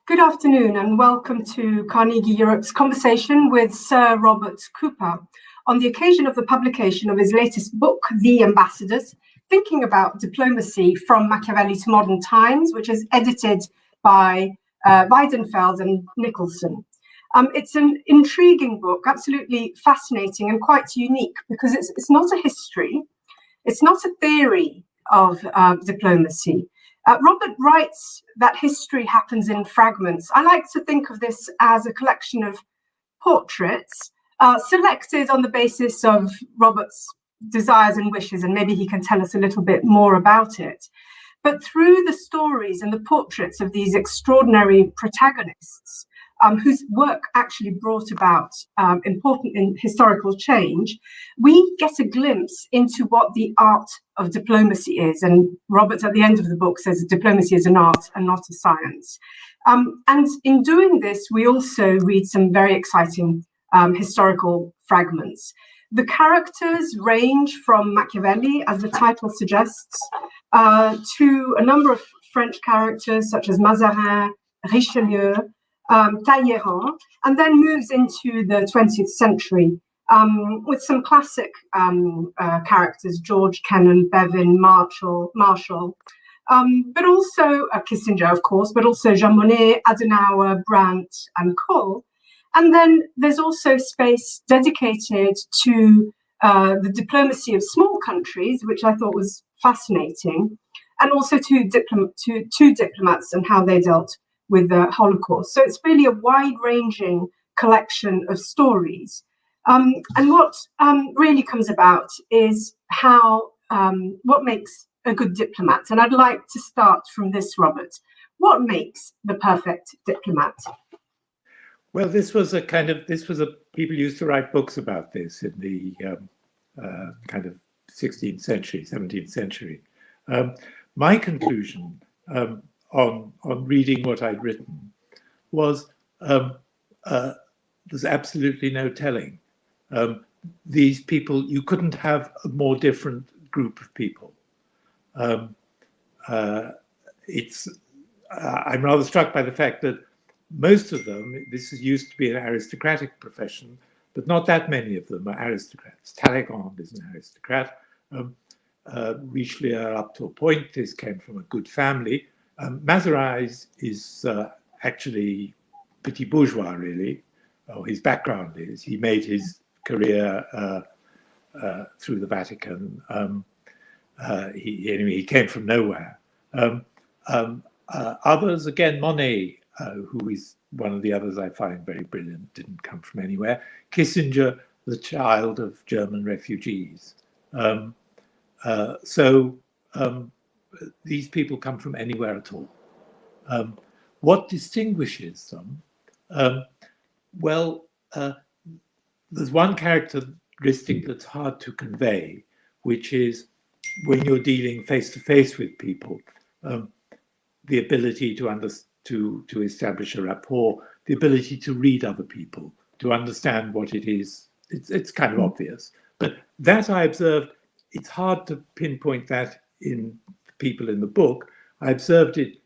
Good afternoon and welcome to Carnegie Europe's conversation with Sir Robert Cooper on the occasion of the publication of his latest book, The Ambassadors, Thinking About Diplomacy from Machiavelli to Modern Times, which is edited by Weidenfeld and Nicholson. It's an intriguing book, absolutely fascinating and quite unique because it's not a history, it's not a theory of diplomacy. Robert writes that history happens in fragments. I like to think of this as a collection of portraits selected on the basis of Robert's desires and wishes, and maybe he can tell us a little bit more about it. But through the stories and the portraits of these extraordinary protagonists, whose work actually brought about important historical change, we get a glimpse into what the art of diplomacy is. And Robert, at the end of the book, says diplomacy is an art and not a science. And in doing this, we also read some very exciting historical fragments. The characters range from Machiavelli, as the title suggests, to a number of French characters such as Mazarin, Richelieu, Talleyrand, and then moves into the 20th century with some classic characters, George, Kennan, Bevin, Marshall, but also Kissinger, of course, but also Jean Monnet, Adenauer, Brandt, and Kohl. And then there's also space dedicated to the diplomacy of small countries, which I thought was fascinating, and also to diplomats and how they dealt with the Holocaust. So it's really a wide-ranging collection of stories. And what really comes about is how what makes a good diplomat. And I'd like to start from this, Robert. What makes the perfect diplomat? Well, people used to write books about this in the kind of 16th century, 17th century. My conclusion on reading what I'd written was there's absolutely no telling. These people, you couldn't have a more different group of people. I'm rather struck by the fact that most of them, this used to be an aristocratic profession, but not that many of them are aristocrats. Talleyrand is an aristocrat. Richelieu, up to a point, this came from a good family. Mazarin is actually petit bourgeois, really, or his background is. He made his career through the Vatican. He came from nowhere. Others, again, Monnet, who is one of the others I find very brilliant, didn't come from anywhere. Kissinger, the child of German refugees. These people come from anywhere at all. What distinguishes them? There's one characteristic that's hard to convey, which is when you're dealing face to face with people, the ability to establish a rapport, the ability to read other people, to understand what it is. It's kind of obvious, but that I observed. It's hard to pinpoint that in people in the book. I observed it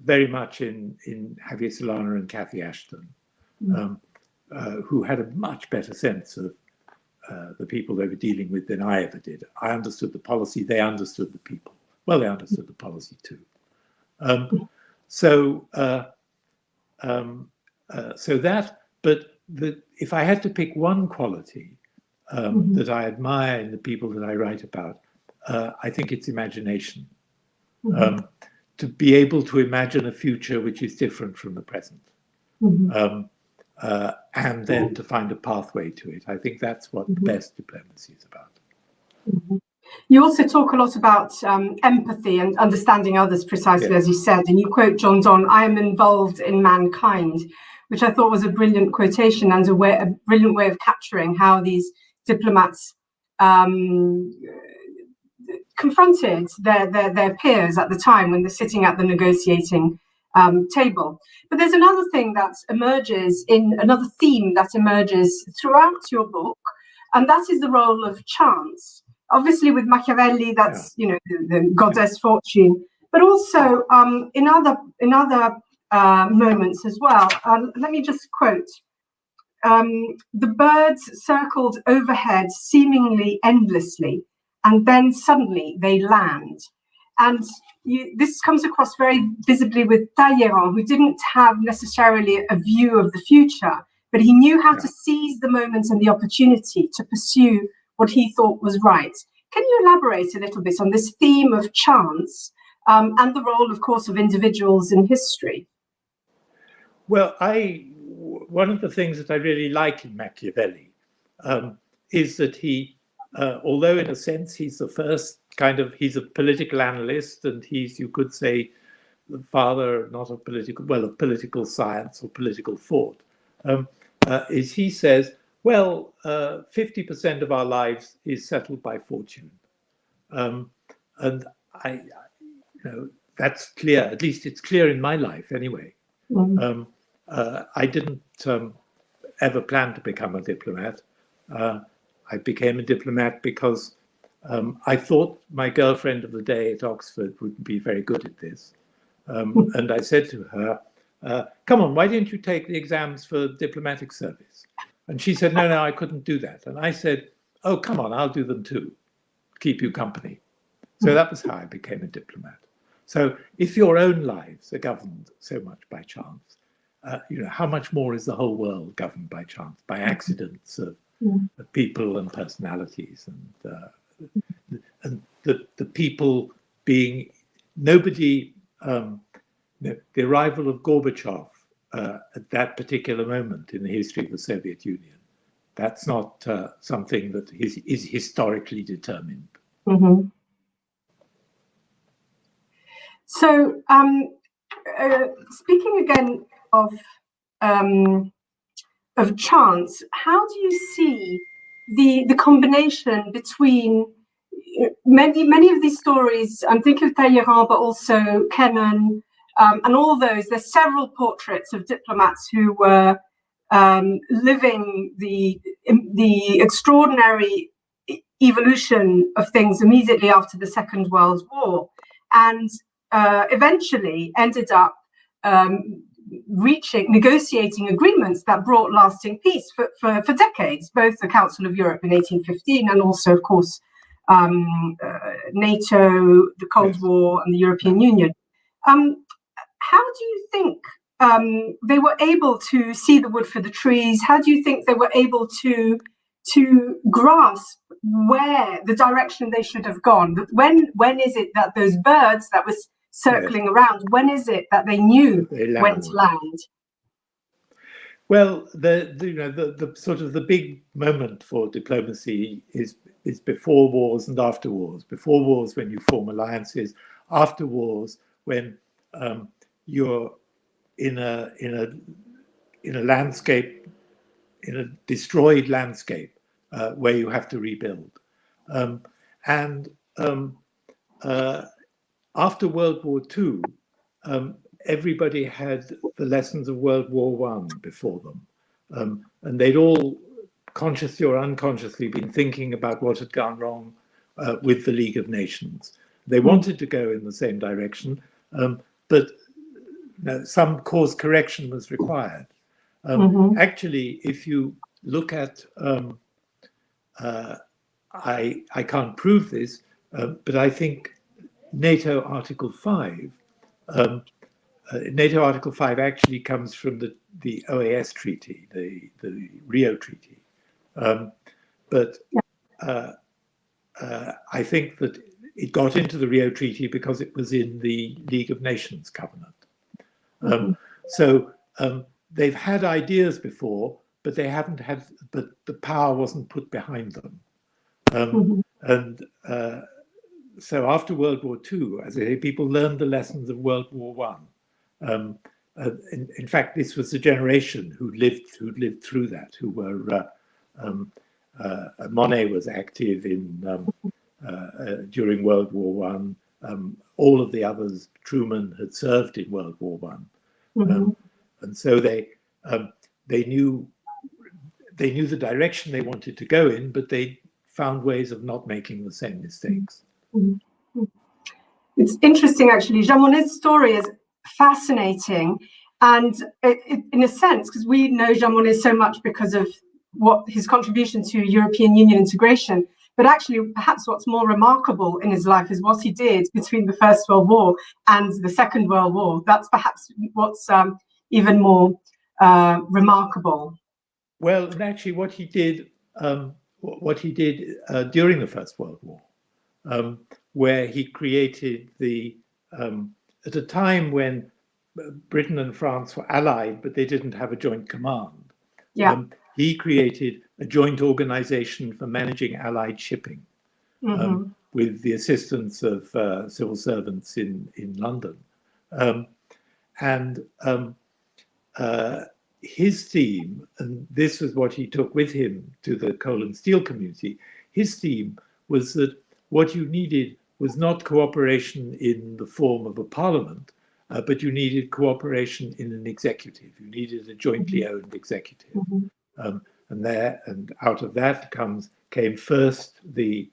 very much in Javier Solana and Cathy Ashton, who had a much better sense of the people they were dealing with than I ever did. I understood the policy, they understood the people. Well, they understood the policy too. If I had to pick one quality that I admire in the people that I write about, I think it's imagination. To be able to imagine a future which is different from the present, and then to find a pathway to it. I think that's what the best diplomacy is about. You also talk a lot about empathy and understanding others, precisely as you said, and you quote John Donne, "I am involved in mankind," which I thought was a brilliant quotation and a brilliant way of capturing how these diplomats confronted their peers at the time when they're sitting at the negotiating table. But there's another thing that emerges another theme that emerges throughout your book, and that is the role of chance. Obviously, with Machiavelli, that's the goddess fortune, but also in other moments as well. Let me just quote. The birds circled overhead seemingly endlessly, and then suddenly they land. And this comes across very visibly with Talleyrand, who didn't have necessarily a view of the future, but he knew how to seize the moment and the opportunity to pursue what he thought was right. Can you elaborate a little bit on this theme of chance and the role, of course, of individuals in history? Well, one of the things that I really like in Machiavelli is that he, although in a sense he's the first he's a political analyst, and he's, you could say, the father not of political science or political thought, is he says, well, 50% of our lives is settled by fortune, and that's clear. At least it's clear in my life, anyway. I didn't ever plan to become a diplomat. I became a diplomat because I thought my girlfriend of the day at Oxford would be very good at this. And I said to her, come on, why don't you take the exams for diplomatic service? And she said, no, I couldn't do that. And I said, oh, come on, I'll do them too, keep you company. So that was how I became a diplomat. So if your own lives are governed so much by chance, how much more is the whole world governed by chance, by accidents of people and personalities, and the people being nobody. The arrival of Gorbachev at that particular moment in the history of the Soviet Union, that's not something that is historically determined. Mm-hmm. So, speaking again of chance, how do you see the combination between many of these stories? I'm thinking of Talleyrand, but also Kennan, and all those. There's several portraits of diplomats who were living the extraordinary evolution of things immediately after the Second World War, and eventually ended up negotiating agreements that brought lasting peace for decades, both the Council of Europe in 1815 and also, of course, NATO, the Cold War, and the European Union. How do you think they were able to see the wood for the trees? How do you think they were able to grasp where the direction they should have gone? When is it that those birds that was circling around, when is it that they knew when to land? Well, the sort of the big moment for diplomacy is before wars and after wars. Before wars, when you form alliances. After wars, when you're in a landscape, in a destroyed landscape, where you have to rebuild. After World War II, everybody had the lessons of World War I before them. And they'd all, consciously or unconsciously, been thinking about what had gone wrong with the League of Nations. They wanted to go in the same direction, but some course correction was required. Actually, if you look at, I can't prove this, but I think NATO Article 5, NATO Article 5 actually comes from the OAS treaty, the Rio Treaty. But I think that it got into the Rio Treaty because it was in the League of Nations covenant. So they've had ideas before, but they haven't had, but the power wasn't put behind them. So after World War II, as I say, people learned the lessons of World War I. In fact, this was the generation who lived through that, who were Monnet was active in during World War I. All of the others, Truman had served in World War I, and so they knew the direction they wanted to go in, but they found ways of not making the same mistakes. It's interesting, actually. Jean Monnet's story is fascinating, And in a sense, because we know Jean Monnet so much because of what his contribution to European Union integration, but actually perhaps what's more remarkable in his life is what he did between the First World War and the Second World War. That's perhaps what's even more remarkable. Well, and actually what he did during the First World War, where he created at a time when Britain and France were allied, but they didn't have a joint command. Yeah. He created a joint organization for managing allied shipping, with the assistance of civil servants in London. His theme, and this was what he took with him to the coal and steel community, his theme was that what you needed was not cooperation in the form of a parliament, but you needed cooperation in an executive. You needed a jointly owned executive. And out of that came first the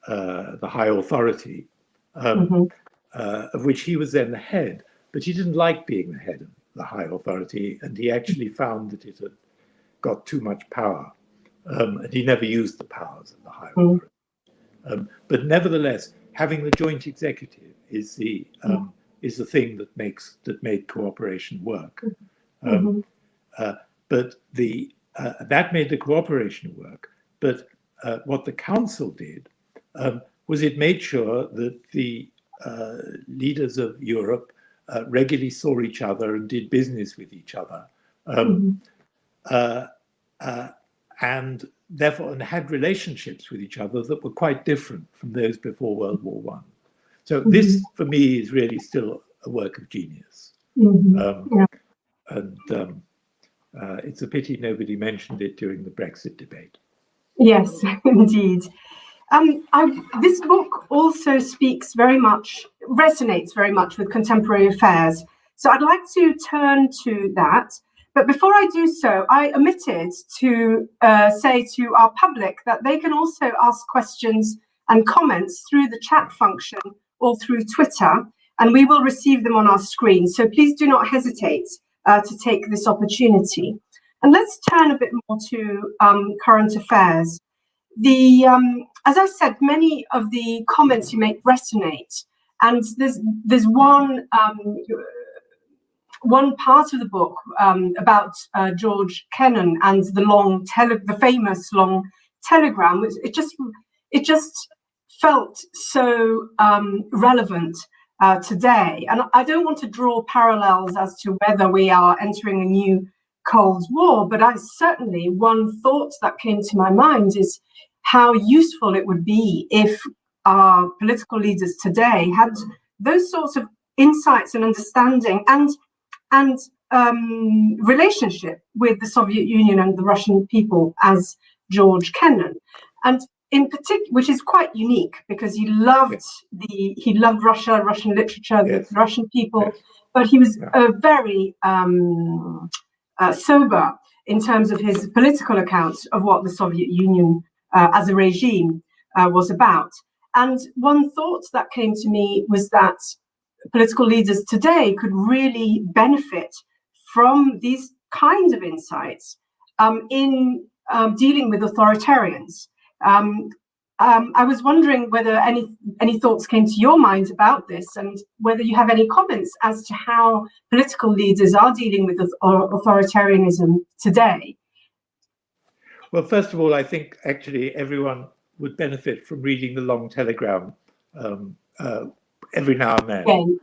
high authority, of which he was then the head, but he didn't like being the head of the high authority, and he actually found that it had got too much power, and he never used the powers of the high authority. But nevertheless, having the joint executive is the thing that made cooperation work. But that made the cooperation work. But what the council did was it made sure that the leaders of Europe regularly saw each other and did business with each other, and therefore had relationships with each other that were quite different from those before World War I. So this, for me, is really still a work of genius. It's a pity nobody mentioned it during the Brexit debate. Yes, indeed. This book also resonates very much with contemporary affairs. So I'd like to turn to that. But before I do so, I omitted to say to our public that they can also ask questions and comments through the chat function or through Twitter, and we will receive them on our screen. So please do not hesitate to take this opportunity. And let's turn a bit more to current affairs. As I said, many of the comments you make resonate, and there's one part of the book about George Kennan and the famous long telegram. It just felt so relevant today, and I don't want to draw parallels as to whether we are entering a new Cold War, but one thought that came to my mind is how useful it would be if our political leaders today had those sorts of insights and understanding and relationship with the Soviet Union and the Russian people as George Kennan, and in particular, which is quite unique because he loved Russia, Russian literature, the Russian people, but he was very sober in terms of his political accounts of what the Soviet Union as a regime was about. And one thought that came to me was that political leaders today could really benefit from these kinds of insights in dealing with authoritarians. I was wondering whether any thoughts came to your mind about this, and whether you have any comments as to how political leaders are dealing with authoritarianism today. Well, first of all, I think actually everyone would benefit from reading the long telegram every now and then,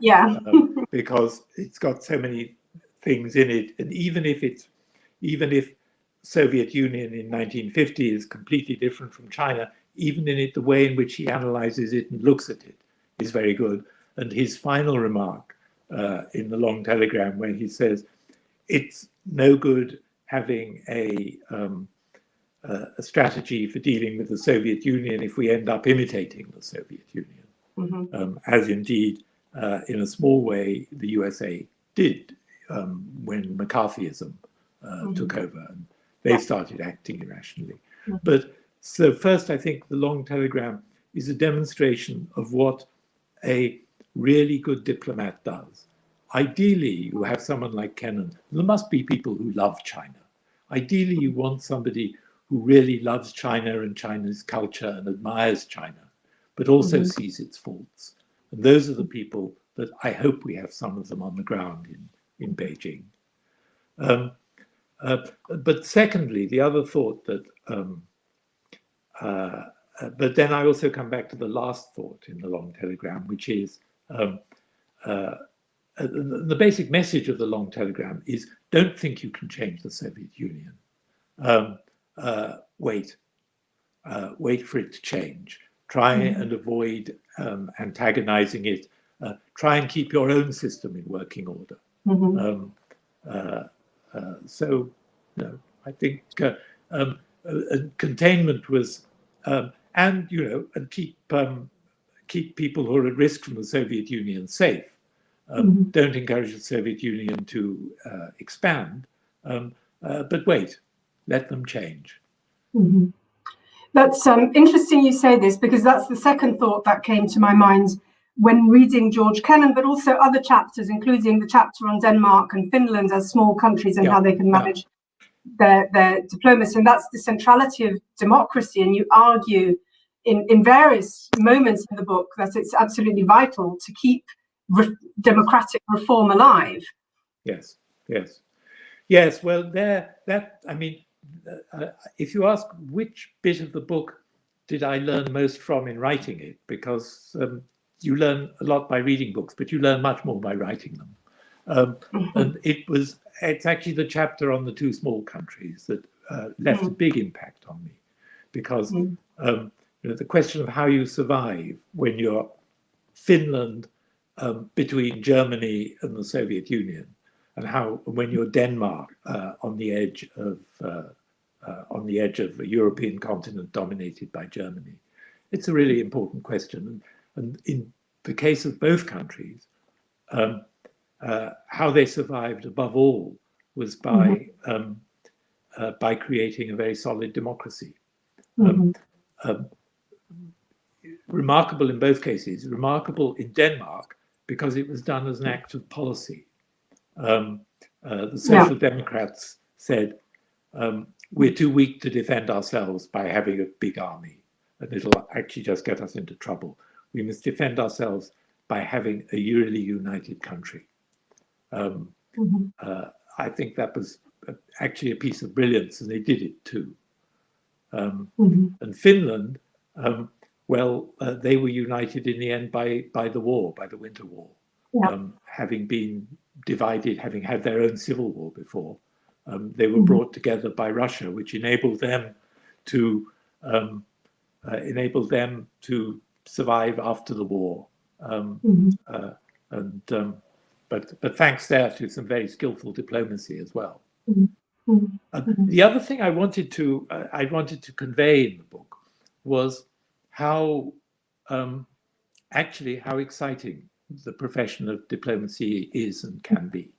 because it's got so many things in it, and even if Soviet Union in 1950 is completely different from China, even in it, the way in which he analyzes it and looks at it is very good. And his final remark in the long telegram, where he says, it's no good having a strategy for dealing with the Soviet Union if we end up imitating the Soviet Union, as indeed, in a small way, the USA did when McCarthyism took over and they started acting irrationally. But so first, I think the long telegram is a demonstration of what a really good diplomat does. ideally, you have someone like Kennan. There must be people who love China. Ideally, you want somebody who really loves China and China's culture and admires China, but also sees its faults. And those are the people that I hope we have some of them on the ground in Beijing. But secondly, the other thought that, but then I also come back to the last thought in the long telegram, which is the basic message of the long telegram is don't think you can change the Soviet Union. Wait for it to change. Try and avoid antagonizing it. Try and keep your own system in working order. So, I think containment was, and keep people who are at risk from the Soviet Union safe. Don't encourage the Soviet Union to expand, but wait, let them change. That's interesting you say this, because that's the second thought that came to my mind when reading George Kennan, but also other chapters, including the chapter on Denmark and Finland as small countries and how they can manage their diplomacy. And that's the centrality of democracy. And you argue in various moments in the book that it's absolutely vital to keep democratic reform alive. Yes. Well, if you ask which bit of the book did I learn most from in writing it, because you learn a lot by reading books, but you learn much more by writing them. And it's actually the chapter on the two small countries that left a big impact on me, because the question of how you survive when you're Finland between Germany and the Soviet Union, and when you're Denmark on the edge of a European continent dominated by Germany. It's a really important question. And in the case of both countries, how they survived above all was by creating a very solid democracy. Remarkable in both cases, remarkable in Denmark because it was done as an act of policy. The Social Democrats said, we're too weak to defend ourselves by having a big army, and it'll actually just get us into trouble. We must defend ourselves by having a really united country. I think that was actually a piece of brilliance, and they did it too. And Finland, they were united in the end by the war, by the Winter War, having been divided, having had their own civil war before. They were brought together by Russia, which enabled them to survive after the war. But thanks there to some very skillful diplomacy as well. The other thing I wanted to convey in the book was how exciting the profession of diplomacy is and can be.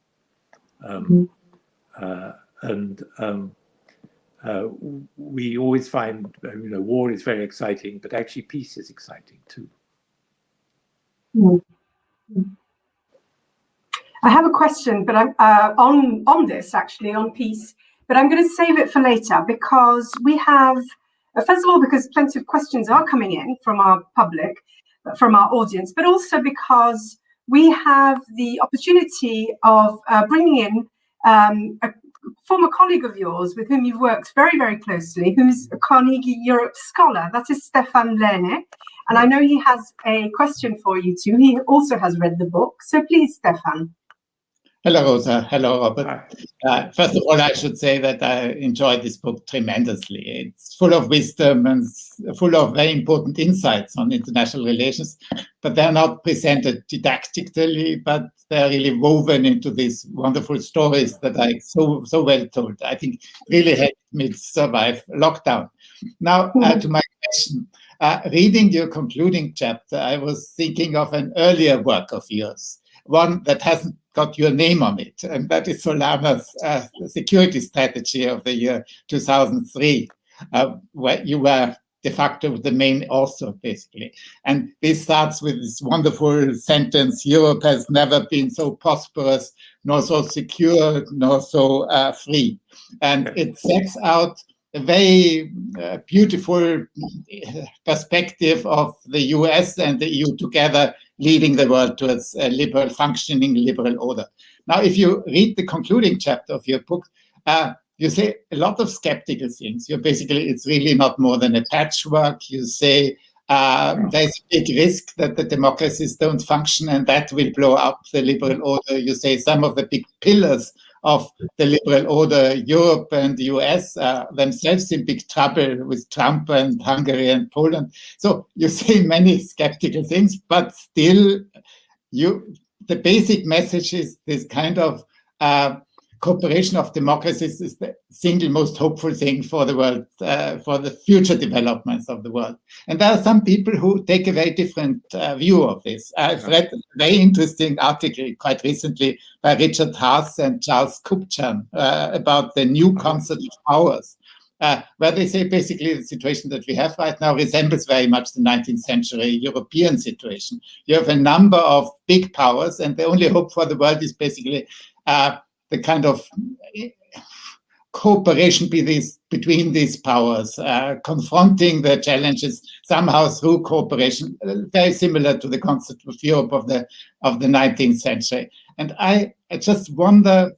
We always find, war is very exciting, but actually peace is exciting too. I have a question, but I'm on this actually, on peace, but I'm going to save it for later because we have, first of all, because plenty of questions are coming in from our public, from our audience, but also because we have the opportunity of bringing in a former colleague of yours with whom you've worked very, very closely, who's a Carnegie Europe scholar. That is Stefan Lehne. And I know he has a question for you too. He also has read the book. So please, Stefan. Hello, Rosa. Hello, Robert. First of all, I should say that I enjoyed this book tremendously. It's full of wisdom and full of very important insights on international relations, but they're not presented didactically, but they're really woven into these wonderful stories that are so well told. I think really helped me survive lockdown. Now, to my question. Reading your concluding chapter, I was thinking of an earlier work of yours, one that hasn't got your name on it, and that is Solana's security strategy of the year 2003, where you were de facto the main author, basically. And this starts with this wonderful sentence: Europe has never been so prosperous, nor so secure, nor so free. And it sets out a very beautiful perspective of the US and the EU together, leading the world towards a liberal, functioning liberal order. Now, if you read the concluding chapter of your book, you say a lot of skeptical things. You're basically, it's really not more than a patchwork. You say there's a big risk that the democracies don't function and that will blow up the liberal order. You say some of the big pillars of the liberal order, Europe and the US, themselves in big trouble with Trump and Hungary and Poland. So you say many skeptical things, but still the basic message is this kind of cooperation of democracies is the single most hopeful thing for the world, for the future developments of the world. And there are some people who take a very different view of this. I've read a very interesting article quite recently by Richard Haas and Charles Kupchan about the new concept of powers, where they say basically the situation that we have right now resembles very much the 19th century European situation. You have a number of big powers, and the only hope for the world is basically the kind of cooperation between these powers, confronting the challenges somehow through cooperation, very similar to the concept of Europe of the 19th century. And I just wonder,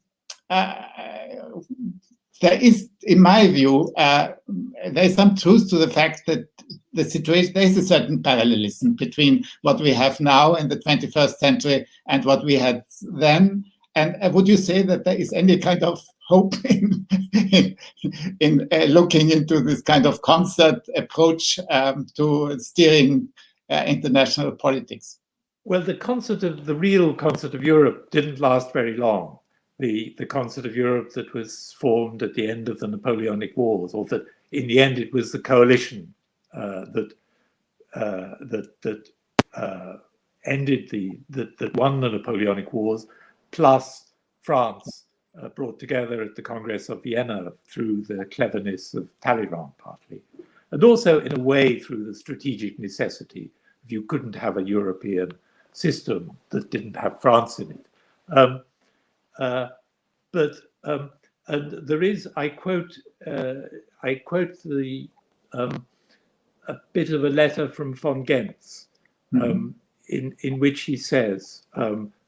there is, in my view, there is some truth to the fact that the situation, there is a certain parallelism between what we have now in the 21st century and what we had then. And would you say that there is any kind of hope in looking into this kind of concert approach to steering international politics? Well, the real concert of Europe didn't last very long. The concert of Europe that was formed at the end of the Napoleonic Wars, or that in the end it was the coalition that won the Napoleonic Wars, plus France, brought together at the Congress of Vienna through the cleverness of Talleyrand partly, and also in a way through the strategic necessity if you couldn't have a European system that didn't have France in it. And there is, I quote a bit of a letter from von Gentz, in which he says,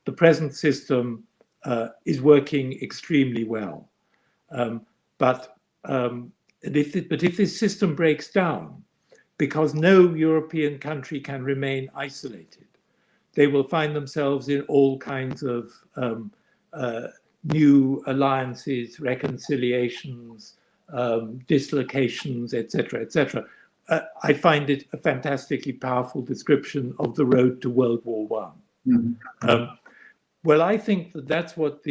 the present system is working extremely well, but if this system breaks down, because no European country can remain isolated, they will find themselves in all kinds of new alliances, reconciliations, dislocations, etc., etc. I find it a fantastically powerful description of the road to World War I. Well, I think that's what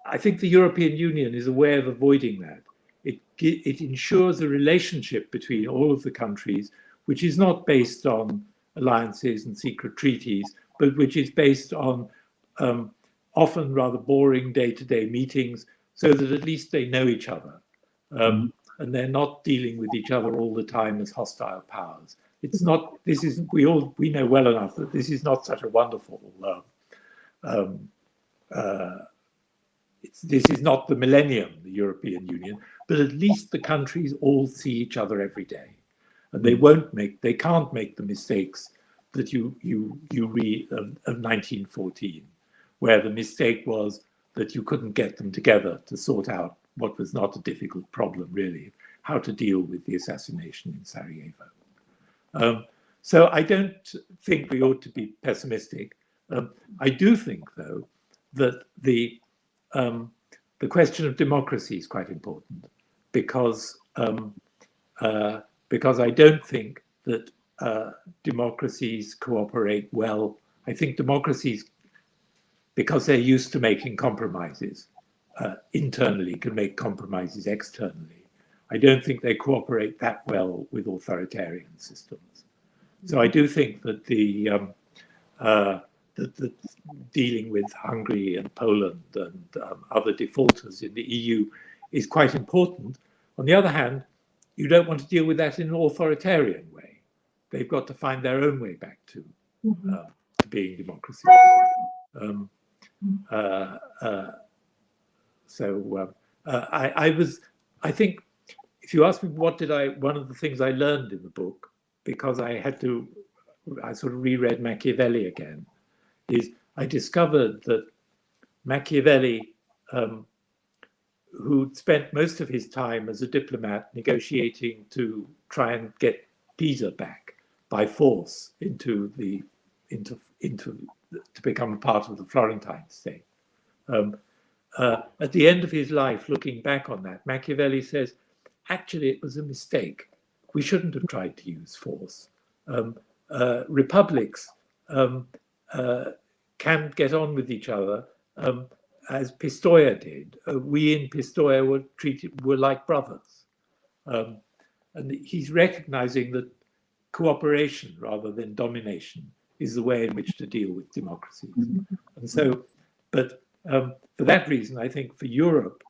I think the European Union is a way of avoiding that. It ensures a relationship between all of the countries, which is not based on alliances and secret treaties, but which is based on often rather boring day-to-day meetings, so that at least they know each other, and they're not dealing with each other all the time as hostile powers. It's not. This isn't. We know well enough that this is not such a wonderful. This is not the millennium, the European Union, but at least the countries all see each other every day, and they can't make the mistakes that you read of 1914, where the mistake was that you couldn't get them together to sort out what was not a difficult problem, really, how to deal with the assassination in Sarajevo. So I don't think we ought to be pessimistic. I do think, though, that the question of democracy is quite important, because I don't think that democracies cooperate well. I think democracies, because they're used to making compromises internally, can make compromises externally. I don't think they cooperate that well with authoritarian systems. So I do think that that dealing with Hungary and Poland and other defaulters in the EU is quite important, On the other hand, you don't want to deal with that in an authoritarian way. They've got to find their own way back to being democracy. I think, if you ask me one of the things I learned in the book, because I sort of reread Machiavelli again, is I discovered that Machiavelli, who'd spent most of his time as a diplomat negotiating to try and get Pisa back by force to become a part of the Florentine state. At the end of his life, looking back on that, Machiavelli says, actually, it was a mistake. We shouldn't have tried to use force. Republics can get on with each other as Pistoia did. We in Pistoia were like brothers. And he's recognizing that cooperation rather than domination is the way in which to deal with democracies. And so, but for that reason, I think for Europe,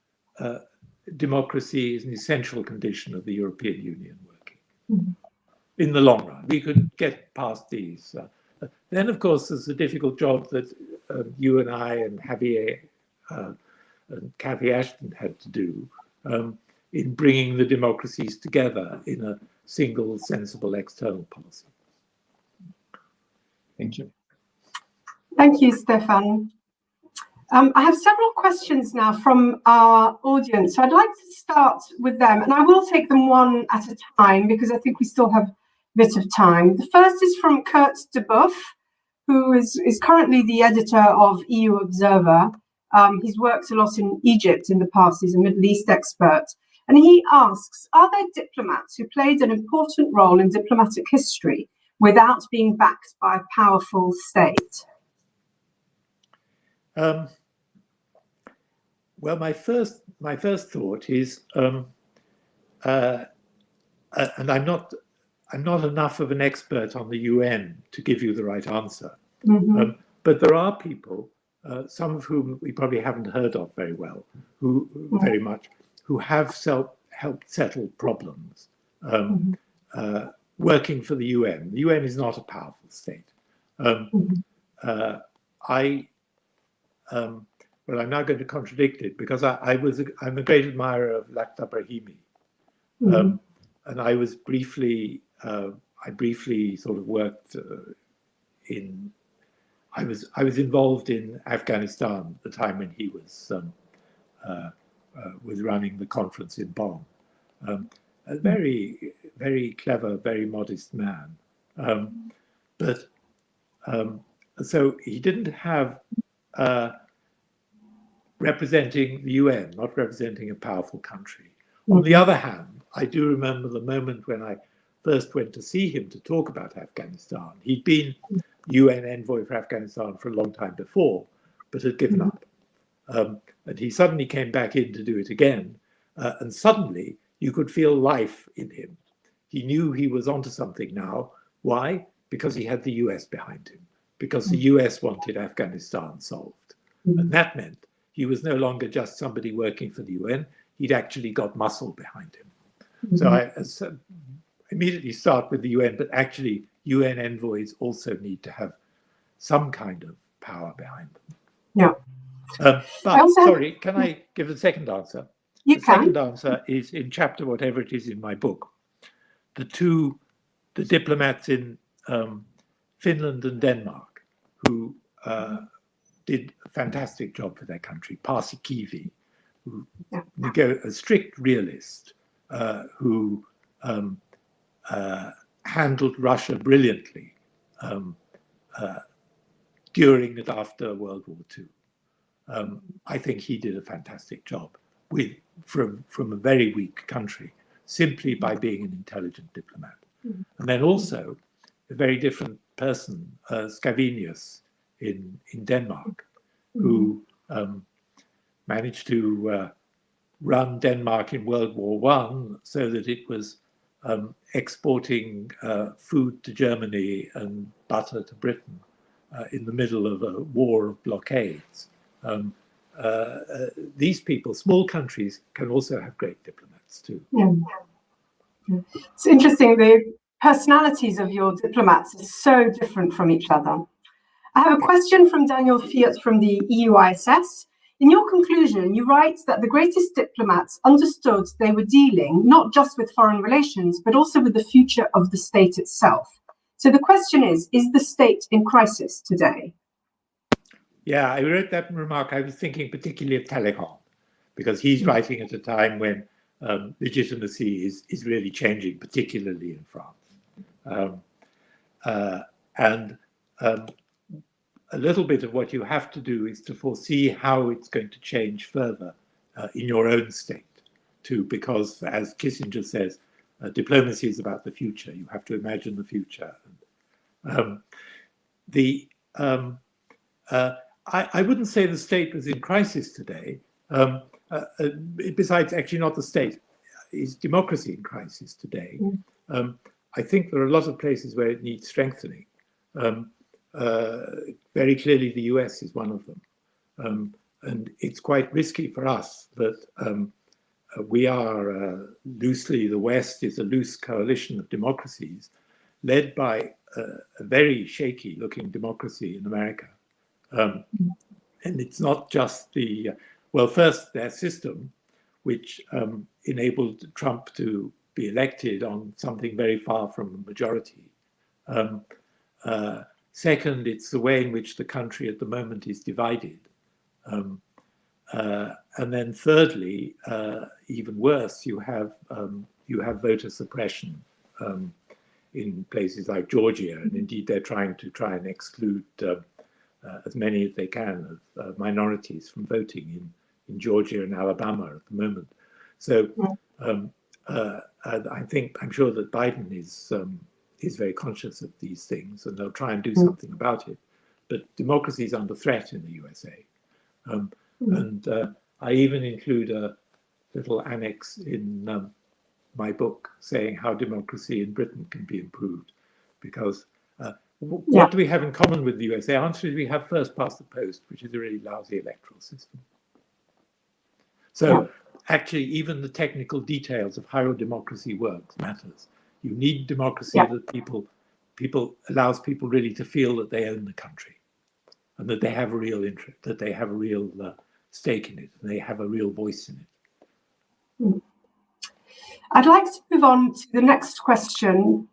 democracy is an essential condition of the European Union working. In the long run, we could get past these. Then, of course, there's the difficult job that you and I and Javier and Cathy Ashton had to do in bringing the democracies together in a single, sensible external policy. Thank you. Thank you, Stefan. I have several questions now from our audience, so I'd like to start with them, and I will take them one at a time because I think we still have a bit of time. The first is from Kurt de Buff, who is currently the editor of EU Observer. He's worked a lot in Egypt in the past. He's a Middle East expert. And he asks, are there diplomats who played an important role in diplomatic history without being backed by a powerful state? Well, my first thought is, and I'm not enough of an expert on the UN to give you the right answer, but there are people, some of whom we probably haven't heard of very well, who have helped settle problems working for the UN. The UN is not a powerful state. Well, I'm now going to contradict it because I'm a great admirer of Lakhdar Brahimi, and I was briefly sort of worked I was involved in Afghanistan at the time when he was running the conference in Bonn. A very, very clever, very modest man, but so he didn't have. Representing the UN, not representing a powerful country. On the other hand, I do remember the moment when I first went to see him to talk about Afghanistan. He'd been UN envoy for Afghanistan for a long time before, but had given up. And he suddenly came back in to do it again. And suddenly you could feel life in him. He knew he was onto something now. Why? Because he had the US behind him, because the US wanted Afghanistan solved. And that meant he was no longer just somebody working for the UN. He'd actually got muscle behind him. So I immediately start with the UN, but actually UN envoys also need to have some kind of power behind them. Yeah. But sorry, can I give a second answer? The second answer is in chapter whatever it is in my book. The diplomats in Finland and Denmark who did a fantastic job for their country. Paasikivi, who a strict realist, who handled Russia brilliantly during and after World War II. I think he did a fantastic job from a very weak country, simply by being an intelligent diplomat. And then also a very different person, Scavenius, in Denmark, who managed to run Denmark in World War I so that it was exporting food to Germany and butter to Britain in the middle of a war of blockades. These people, small countries, can also have great diplomats. diplomats too. Yeah. It's interesting, the personalities of your diplomats are so different from each other. I have a question from Daniel Fiat from the EEAS. In your conclusion, you write that the greatest diplomats understood they were dealing not just with foreign relations, but also with the future of the state itself. So the question is the state in crisis today? Yeah, I wrote that remark. I was thinking particularly of Talleyrand, because he's writing at a time when legitimacy is really changing, particularly in France. A little bit of what you have to do is to foresee how it's going to change further in your own state too, because as Kissinger says, diplomacy is about the future. You have to imagine the future. I wouldn't say the state was in crisis today. Besides, actually not the state, is democracy in crisis today? I think there are a lot of places where it needs strengthening. Very clearly, the US is one of them. And it's quite risky for us that we are loosely, the West is a loose coalition of democracies led by a very shaky looking democracy in America. And it's not just the, well, first their system, which enabled Trump to be elected on something very far from a majority. Second, it's the way in which the country at the moment is divided. And then thirdly, even worse, you have voter suppression in places like Georgia, and indeed they're trying and exclude as many as they can of minorities from voting in Georgia and Alabama at the moment. So I'm sure that Biden is very conscious of these things, and they'll try and do something about it. But democracy is under threat in the USA. And I even include a little annex in my book saying how democracy in Britain can be improved. Because what do we have in common with the USA? The answer is we have first past the post, which is a really lousy electoral system. So actually, even the technical details of how democracy works matters. You need democracy that people allows people really to feel that they own the country, and that they have a real interest, that they have a real stake in it, and they have a real voice in it. I'd like to move on to the next question,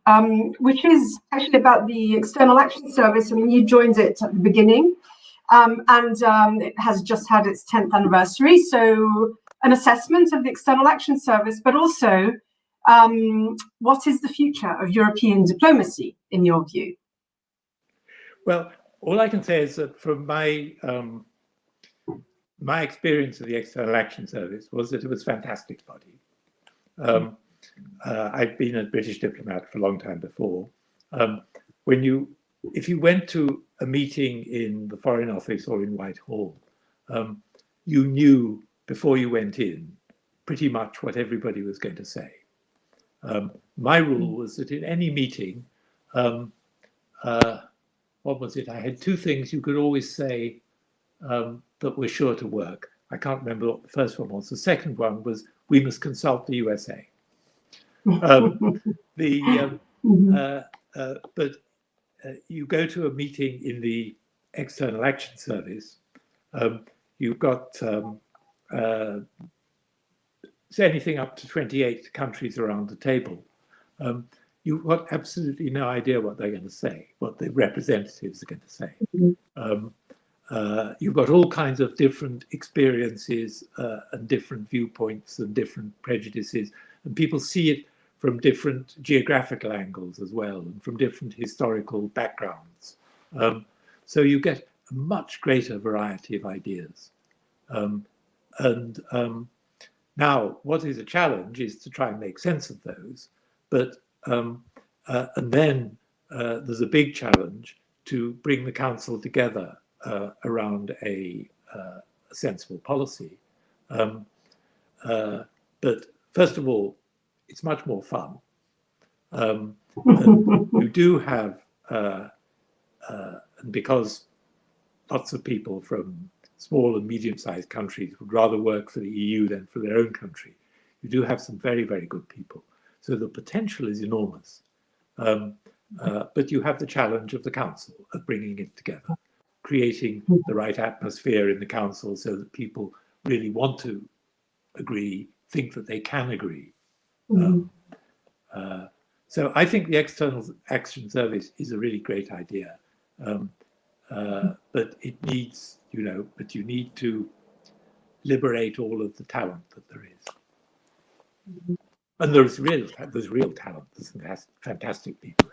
which is actually about the External Action Service. I mean, you joined it at the beginning, and it has just had its 10th anniversary. So an assessment of the External Action Service, but also what is the future of European diplomacy, in your view? Well, all I can say is that from my experience of the External Action Service was that it was a fantastic body. I've been a British diplomat for a long time before. If you went to a meeting in the Foreign Office or in Whitehall, you knew before you went in pretty much what everybody was going to say. My rule was that in any meeting, what was it? I had two things you could always say that were sure to work. I can't remember what the first one was. The second one was, we must consult the USA. But you go to a meeting in the External Action Service, you've got anything up to 28 countries around the table. You've got absolutely no idea what they're going to say, what the representatives are going to say. You've got all kinds of different experiences and different viewpoints and different prejudices, and people see it from different geographical angles as well, and from different historical backgrounds. So you get a much greater variety of ideas. Now, what is a challenge is to try and make sense of those, but and then there's a big challenge to bring the council together around a sensible policy. But first of all, it's much more fun. And you do have, because lots of people from small and medium-sized countries would rather work for the EU than for their own country, You do have some very, very good people. So the potential is enormous. But you have the challenge of the council, of bringing it together, creating the right atmosphere in the council so that people really want to agree, think that they can agree. So I think the External Action Service is a really great idea. But it needs, but you need to liberate all of the talent that there is. And there's real talent. There's fantastic people,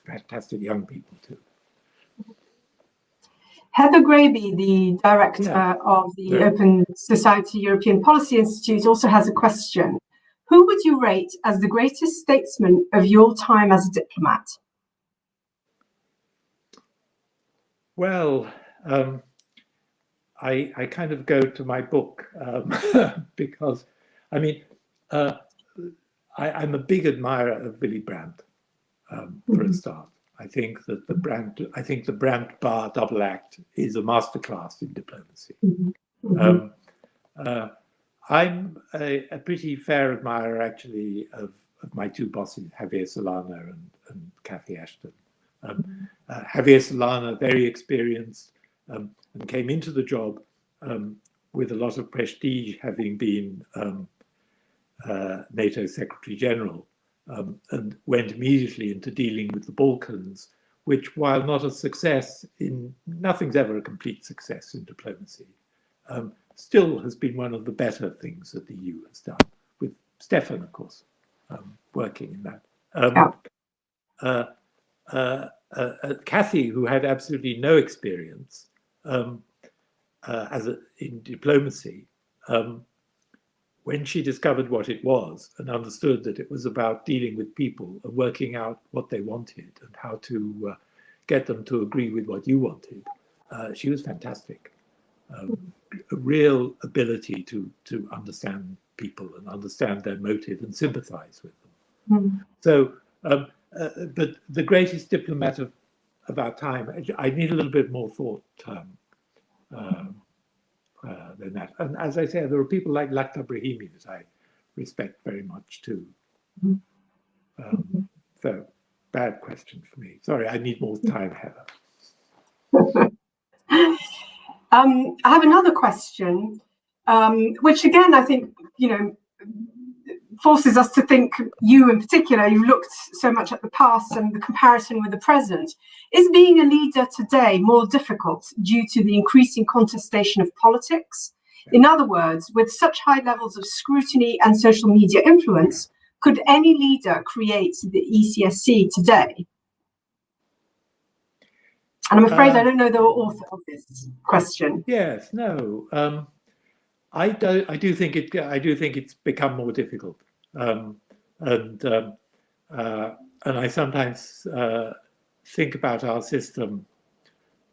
fantastic young people too. Heather Graby, the director of the Open Society European Policy Institute, also has a question. Who would you rate as the greatest statesman of your time as a diplomat? Well, I kind of go to my book because, I mean, I'm a big admirer of Willy Brandt, for a start. I think that the Brandt-Barr double act is a masterclass in diplomacy. I'm a pretty fair admirer, actually, of my two bosses, Javier Solana and Cathy Ashton. Javier Solana, very experienced, and came into the job with a lot of prestige, having been NATO Secretary General, and went immediately into dealing with the Balkans, which, while not a success nothing's ever a complete success in diplomacy, still has been one of the better things that the EU has done, with Stefan, of course, working in that. Cathy, who had absolutely no experience in diplomacy, when she discovered what it was and understood that it was about dealing with people and working out what they wanted and how to get them to agree with what you wanted, she was fantastic. A real ability to understand people and understand their motive and sympathize with them. So, but the greatest diplomat of our time, I need a little bit more thought than that. And as I say, there are people like Lakhdar Brahimi that I respect very much too. So, bad question for me. Sorry, I need more time, Heather. I have another question, which again, I think, forces us to think, you in particular, you've looked so much at the past and the comparison with the present. Is being a leader today more difficult due to the increasing contestation of politics? In other words, with such high levels of scrutiny and social media influence, could any leader create the ECSC today? And I'm afraid I don't know the author of this question. Yes, no. I do think it's become more difficult, and I sometimes think about our system.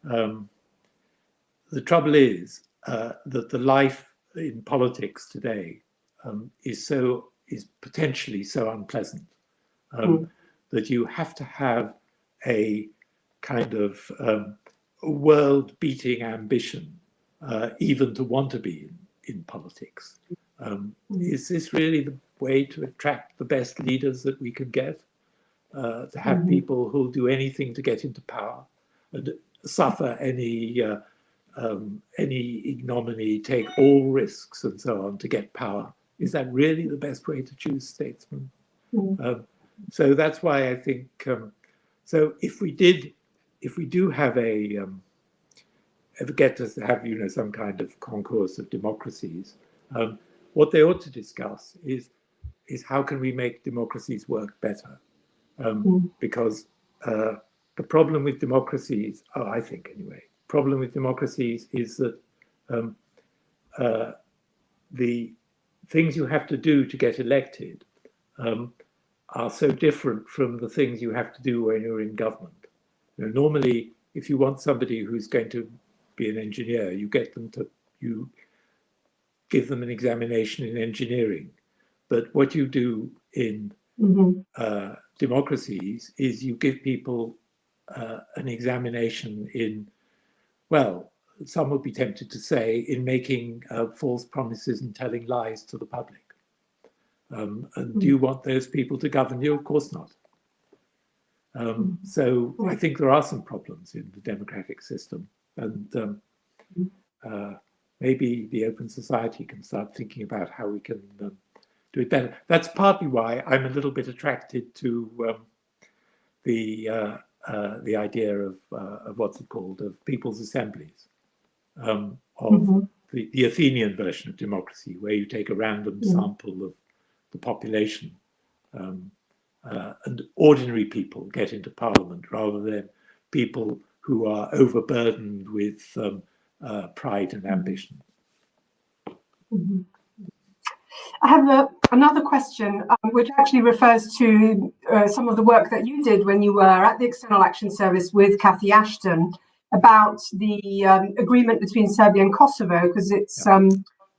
The trouble is that the life in politics today is potentially so unpleasant that you have to have a kind of world-beating ambition, even to want to be in politics. Is this really the way to attract the best leaders that we can get? To have people who'll do anything to get into power and suffer any ignominy, take all risks and so on to get power? Is that really the best way to choose statesmen? So that's why I think, so if we do have ever get to have, some kind of concourse of democracies, what they ought to discuss is how can we make democracies work better? Because the problem with democracies, I think anyway, problem with democracies is that the things you have to do to get elected are so different from the things you have to do when you're in government. Normally, if you want somebody who's going to be an engineer, you give them an examination in engineering. But what you do in democracies is you give people an examination in, well, some would be tempted to say, in making false promises and telling lies to the public. And do you want those people to govern you? Of course not. So I think there are some problems in the democratic system, and maybe the Open Society can start thinking about how we can do it better. That's partly why I'm a little bit attracted to the idea of what's it called, of people's assemblies, of the Athenian version of democracy, where you take a random sample of the population and ordinary people get into parliament rather than people who are overburdened with pride and ambition. I have another question, which actually refers to some of the work that you did when you were at the External Action Service with Cathy Ashton about the agreement between Serbia and Kosovo, because it's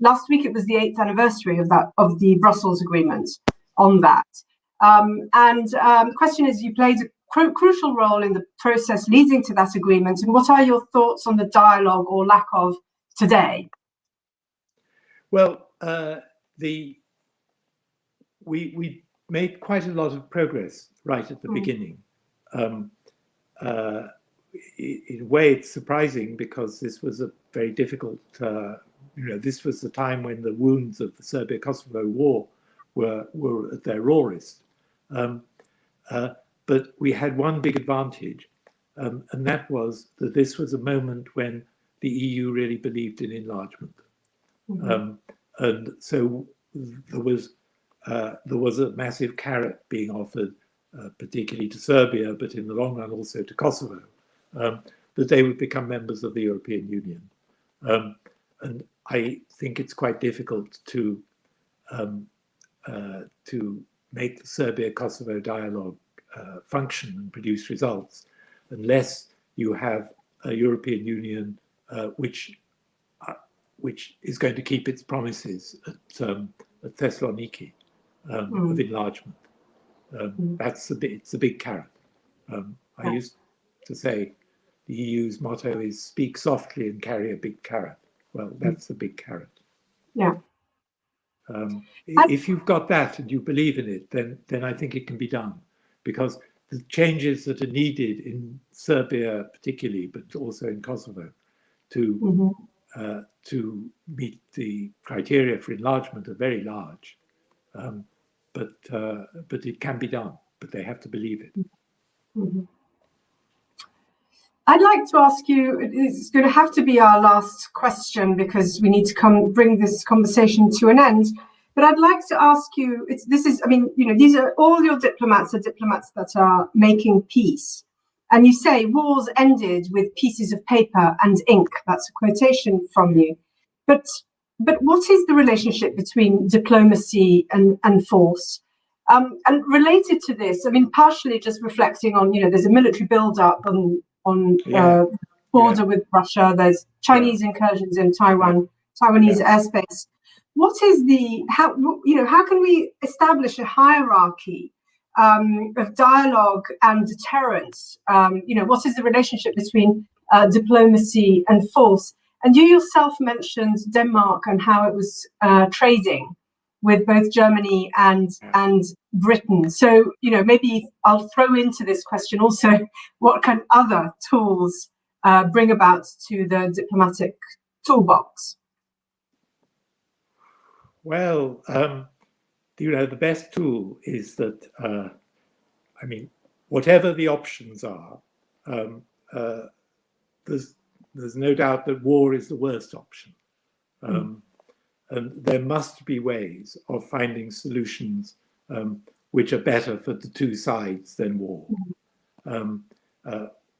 last week it was the 8th anniversary of the Brussels agreement on that. The question is, you played a crucial role in the process leading to that agreement, and what are your thoughts on the dialogue or lack of today? Well, we made quite a lot of progress right at the beginning. In a way, it's surprising because this was a very difficult, this was the time when the wounds of the Serbia-Kosovo war were at their rawest. But we had one big advantage, and that was that this was a moment when the EU really believed in enlargement. And so there was a massive carrot being offered, particularly to Serbia, but in the long run also to Kosovo, that they would become members of the European Union. And I think it's quite difficult to make the Serbia-Kosovo dialogue function and produce results unless you have a European Union which is going to keep its promises at Thessaloniki of enlargement. It's a big carrot. I used to say the EU's motto is speak softly and carry a big carrot. Well, that's a big carrot. Yeah. If you've got that and you believe in it, then I think it can be done, because the changes that are needed in Serbia particularly, but also in Kosovo, to meet the criteria for enlargement are very large, but it can be done, but they have to believe it. I'd like to ask you, it's going to have to be our last question because we need to bring this conversation to an end. But I'd like to ask you, these are all your diplomats are diplomats that are making peace. And you say wars ended with pieces of paper and ink. That's a quotation from you. But what is the relationship between diplomacy and force? And related to this, partially just reflecting on, there's a military build-up on border with Russia. There's Chinese incursions in Taiwanese airspace. What is how can we establish a hierarchy of dialogue and deterrence? What is the relationship between diplomacy and force? And you yourself mentioned Denmark and how it was trading with both Germany and Britain. So, maybe I'll throw into this question also, what can other tools bring about to the diplomatic toolbox? Well, the best tool is that, whatever the options are, there's no doubt that war is the worst option. And there must be ways of finding solutions which are better for the two sides than war.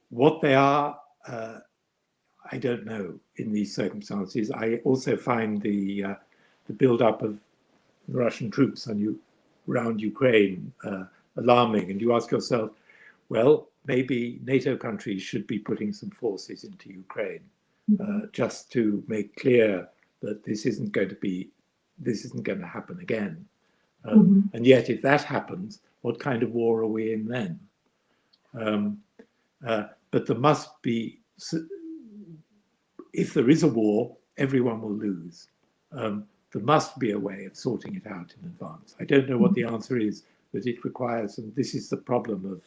What they are, I don't know in these circumstances. I also find the build-up of the Russian troops around Ukraine alarming. And you ask yourself, well, maybe NATO countries should be putting some forces into Ukraine just to make clear that this isn't going to happen again. And yet, if that happens, what kind of war are we in then? But there must be, if there is a war, everyone will lose. there must be a way of sorting it out in advance. I don't know what the answer is, but it requires, and this is the problem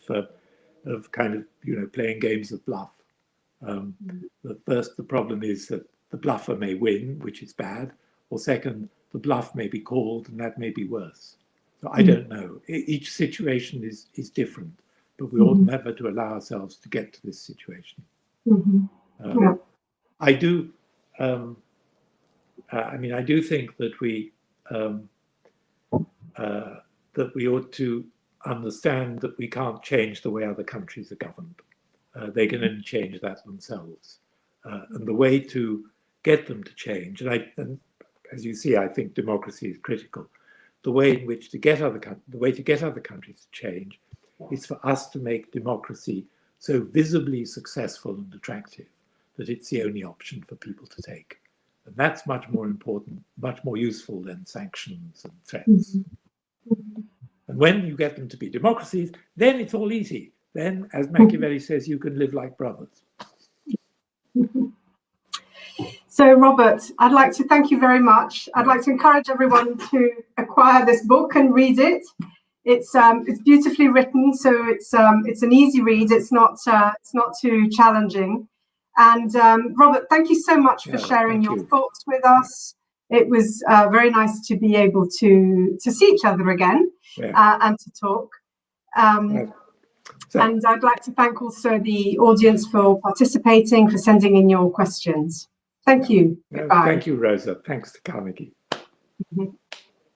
of kind of, you know, playing games of bluff. The problem is that the bluffer may win, which is bad, or second, the bluff may be called, and that may be worse. So I don't know. Each situation is different, but we ought never to allow ourselves to get to this situation. I do. I mean, I do think that we ought to understand that we can't change the way other countries are governed. They can only change that themselves, and the way to get them to change. And as you see, I think democracy is critical. The way in which to get other countries to change is for us to make democracy so visibly successful and attractive that it's the only option for people to take. And that's much more important, much more useful than sanctions and threats. And when you get them to be democracies, then it's all easy. Then, as Machiavelli says, you can live like brothers. So, Robert, I'd like to thank you very much. I'd like to encourage everyone to acquire this book and read it. It's beautifully written, so it's an easy read. It's not too challenging. And Robert, thank you so much for sharing your thoughts with us. It was very nice to be able to see each other again and to talk. And I'd like to thank also the audience for participating, for sending in your questions. Thank you. Thank you, Rosa. Thanks to Carnegie.